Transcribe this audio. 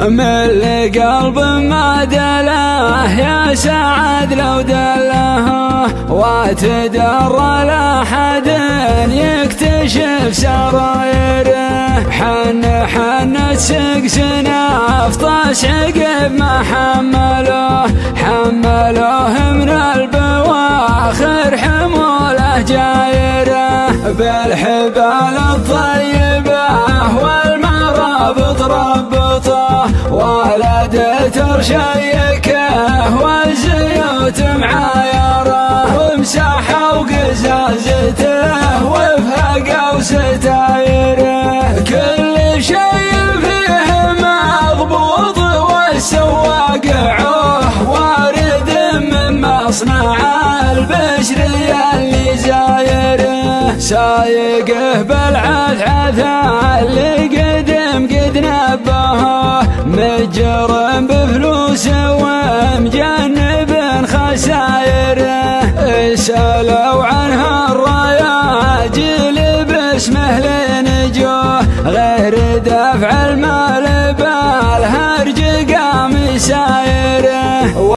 من قلب ما دله يا سعد لو دله وتدرى لأحد يكتشف سرايره. حن سقسنا افطاس عقب ما حملوه من البواخر حموله جايره. بالحبال الطيبه والمرابط ربطه ولدت رشيكه والزيوت معايره. ومسحوا قزازته وفهقوا ستايره. كل شيء فيه مضبوط والسواق عوه وارد من مصنع البشري اللي زايره. سايقه بالعثعثة اللي قدم قد نبهه مجرم بفلوس ومجنب خسايره. سألوا عنها الرياجل باسمه لنجوه غير دفع المال بالهرج قام سايره.